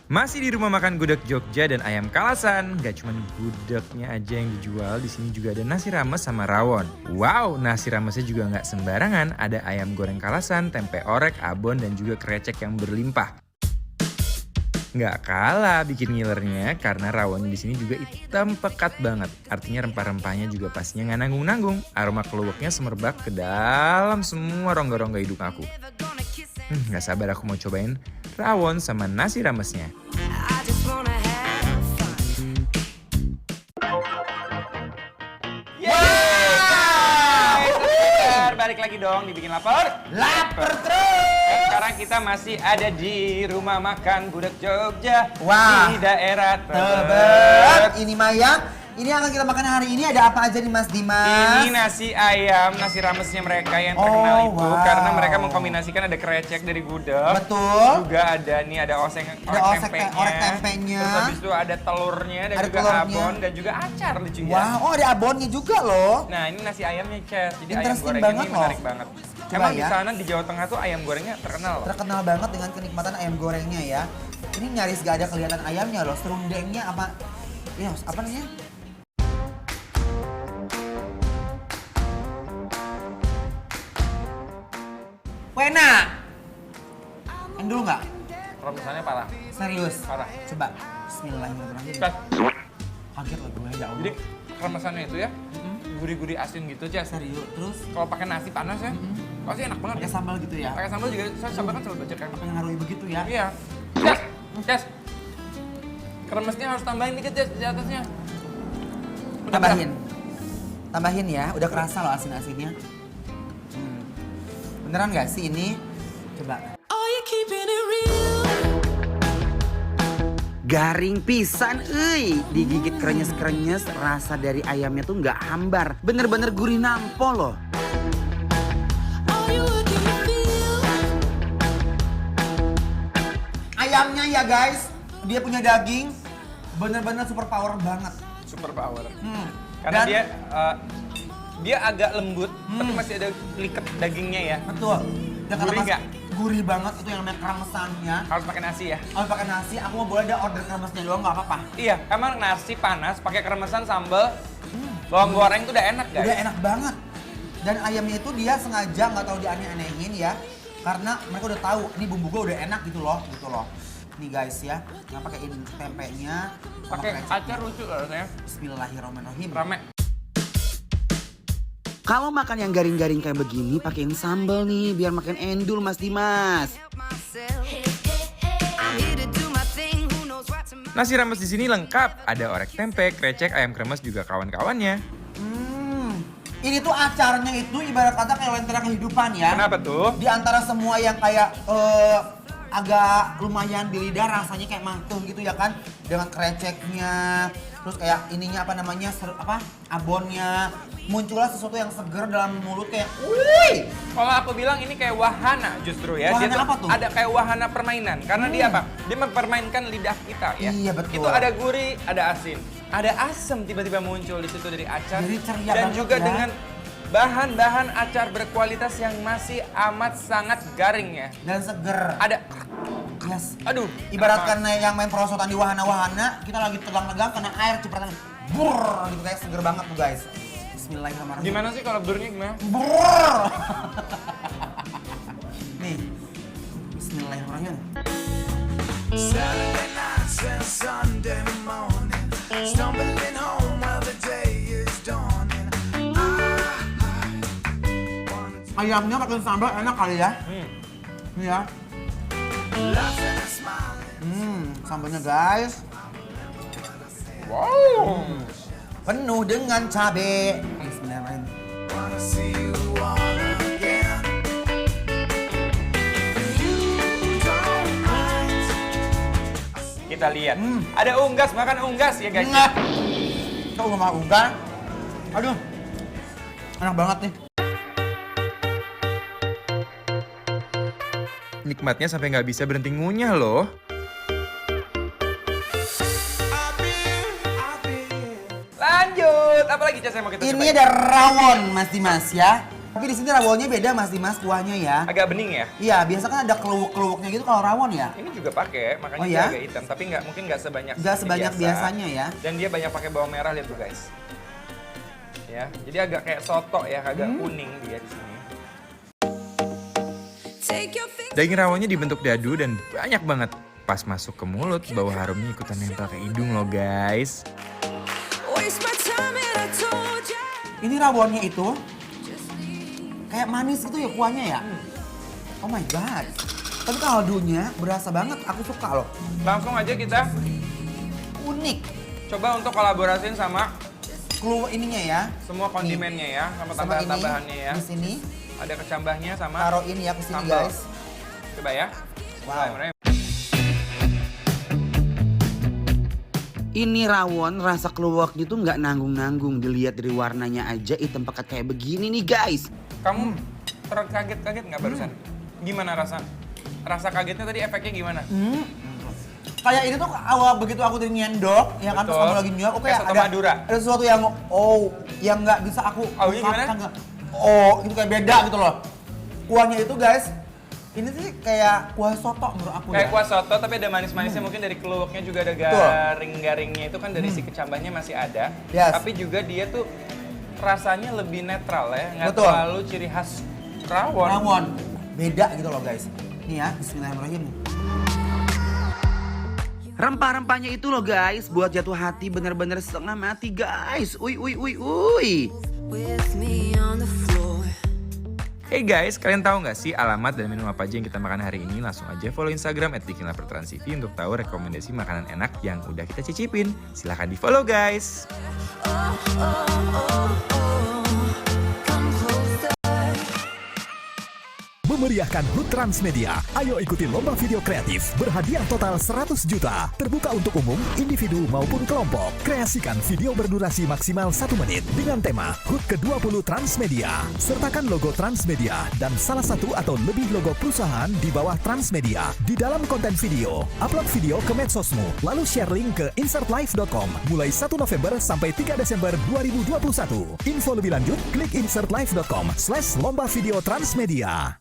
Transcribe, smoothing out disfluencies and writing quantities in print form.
Masih di rumah makan gudeg Jogja dan ayam kalasan. Gak cuma gudegnya aja yang dijual, di sini juga ada nasi rames sama rawon. Wow, nasi ramesnya juga nggak sembarangan. Ada ayam goreng kalasan, tempe orek, abon, dan juga krecek yang berlimpah. Nggak kalah bikin ngilernya karena rawon di sini juga hitam pekat banget. Artinya rempah-rempahnya juga pastinya nggak nanggung-nanggung. Aroma keluaknya semerbak ke dalam semua rongga-rongga hidung aku. Nggak sabar aku mau cobain rawon sama nasi ramesnya. Balik lagi dong dibikin lapar. Lapar terus. Sekarang kita masih ada di rumah makan gudeg Jogja. Wah. Di daerah Tebet. Ini Maya. Ini akan kita makan hari ini ada apa aja nih Mas Dimas? Ini nasi ayam, nasi ramesnya mereka yang terkenal itu. wow. Karena mereka mengkombinasikan ada krecek dari gudeg. Betul. Juga ada nih ada orek tempenya. Terus habis itu ada telurnya dan Ada juga telurnya. abon dan juga acar lucunya. Wah, oh ada abonnya juga loh. Nah ini nasi ayamnya Ces. Jadi ayam Interesting gorengnya banget ini menarik loh. banget. Coba Emang di ya. sana di Jawa Tengah tuh ayam gorengnya terkenal loh. Terkenal banget dengan kenikmatan ayam gorengnya ya. Ini nyaris gak ada kelihatan ayamnya loh. Serundengnya apa? Ya, apa namanya? Wena. Endul nggak? Kalau misalnya parah. Serius? Parah. Coba. Bismillahirrahmanirrahim. Ces. Kaget loh gue ya Allah. Jadi kremesannya itu ya gurih-gurih asin gitu Ces. Serius. Terus Kalau pakai nasi panas ya pasti enak banget. pakai sambal gitu ya? Pakai sambal juga, sambal kan sambal becek kan. Apa yang ngaruhi begitu ya? Iya. Ces, Ces. Kremesnya harus tambahin dikit Ces di atasnya. Udah Tambahin. Tambahin ya, udah kerasa loh asin-asinnya. Beneran nggak sih ini? Coba. Garing pisan, digigit krenyes-krenyes, rasa dari ayamnya tuh nggak hambar, bener-bener gurih nampo loh. Ayamnya ya guys, dia punya daging, bener-bener super power banget. super power. Karena Dan- dia agak lembut, tapi masih ada liket dagingnya ya. Betul. Dan kata Gurih Mas, nggak? Gurih banget itu yang namanya kremesannya. Harus pakai nasi ya. Kalau pakai nasi, aku mau boleh ada order kremesnya doang nggak apa-apa. Iya, emang nasi panas pakai kremesan sambal, bawang goreng itu udah enak guys. Udah enak banget. Dan ayamnya itu dia sengaja nggak tahu dianeh-anehin ya, karena mereka udah tahu ini bumbu gue udah enak gitu loh. Nih guys ya, yang pakein tempenya, sama Pakai kreceknya. acar lucu rasanya. Bismillahirrahmanirrahim. Rame. Kalau makan yang garing-garing kayak begini, pakein sambal nih, biar makin endul Mas Dimas. Nasi rames di sini lengkap, ada orek tempe, krecek, ayam kremes juga kawan-kawannya. Ini tuh acarnya itu ibarat kata kayak lentera kehidupan ya. Kenapa tuh? Di antara semua yang kayak agak lumayan di lidah rasanya kayak mantul gitu ya kan, dengan kreceknya, terus kayak ininya apa namanya abonnya, muncullah sesuatu yang seger dalam mulut kayak, wih. Kalau aku bilang ini kayak wahana justru ya. Wahana Dia tuh apa tuh? ada kayak wahana permainan. Karena dia apa? Dia mempermainkan lidah kita ya. Iya, betul. Itu ada gurih, ada asin. Ada asam tiba-tiba muncul di situ dari acar. Jadi ceria dan banget juga ya. dengan bahan-bahan acar berkualitas yang masih amat sangat garing ya. Dan seger. Ada Yes. aduh, Ibaratkan yang main perosotan di wahana-wahana, kita lagi tegang-tegang kena air cipratan, burr gitu kayak seger banget tuh guys. Bismillahirrahmanirrahim. Gimana sih kalau burnya gimana? Burr. Nih. Bismillahirrahmanirrahim. Saturday nights and Sunday morning, stumbling home while the day is dawning. Ayamnya pakai sambal enak kali ya. Ini ya. Laughing and smiling. Sambalnya guys. Wow. Penuh dengan cabe. Bismillahirrahmanirrahim. Wanna see you all again. You don't mind. Kita lihat. Ada unggas, makan unggas ya guys. Enggak. Kau nggak mau unggah? Aduh. Enak banget nih. Nikmatnya sampai nggak bisa berhenti ngunyah loh. Lanjut, apalagi Cas yang mau kita Ini cobain? ada rawon Mas Dimas ya. Tapi di sini rawonnya beda Mas Dimas kuahnya ya. Agak bening ya. Iya, biasa kan ada keluak-keluaknya gitu kalau rawon ya. Ini juga pakai, makanya Oh, dia ya? agak hitam. Tapi mungkin nggak sebanyak Nggak sebanyak biasa. biasanya ya. Dan dia banyak pakai bawang merah, lihat tuh guys. Ya, jadi agak kayak soto ya, agak kuning dia di sini. Daging rawonnya dibentuk dadu dan banyak banget. Pas masuk ke mulut, bau harumnya ikutan nempel ke hidung loh guys. Ini rawonnya itu kayak manis gitu ya kuahnya ya. Oh my god. Tapi kaldunya berasa banget, aku suka loh. Langsung aja kita Unik. coba untuk kolaborasiin sama Keluar ininya ya. semua kondimennya ya, sama Sama ini tambahan-tambahannya ya. di sini. Ada kecambahnya sama Taruh ini ya ke sini sambal. guys. Coba ya. Wow. Ini rawon rasa keluaknya tuh nggak nanggung-nanggung. Dilihat dari warnanya aja hitam pekat kayak begini nih guys. Kamu terkaget-kaget nggak barusan? Gimana rasa kagetnya tadi efeknya gimana? Kayak ini tuh awal begitu aku tadi nyendok, ya kan terus Betul. kamu lagi nyendok, Kayak soto Madura. ada sesuatu yang yang nggak bisa aku Aunya gimana? ungkapkan. Itu kayak beda gitu loh. Kuahnya itu guys, ini sih kayak kuah soto menurut aku Kayak ya. kuah soto tapi ada manis-manisnya, mungkin dari keluaknya juga ada Betul. garing-garingnya itu kan dari si kecambahnya masih ada. Yes. Tapi juga dia tuh rasanya lebih netral ya, nggak Betul. terlalu ciri khas rawon. Rawon. Beda gitu loh guys. Nih ya, bismillahirrahmanirrahim. Rempah-rempahnya itu loh guys, buat jatuh hati bener-bener setengah mati guys. Uy. with me on the floor. Hey guys, kalian tahu nggak sih alamat dan menu apa aja yang kita makan hari ini? Langsung aja follow Instagram @bikinlapertransTV untuk tahu rekomendasi makanan enak yang udah kita cicipin. Silahkan di follow guys. Come closer. Memeriahkan HUT Transmedia. Ayo ikuti lomba video kreatif berhadiah total 100 juta. Terbuka untuk umum, individu maupun kelompok. Kreasikan video berdurasi maksimal 1 menit dengan tema HUT ke-20 Transmedia. Sertakan logo Transmedia dan salah satu atau lebih logo perusahaan di bawah Transmedia di dalam konten video. Upload video ke medsosmu, lalu share link ke insertlive.com mulai 1 November sampai 3 Desember 2021. Info lebih lanjut, klik insertlive.com/lomba video Transmedia.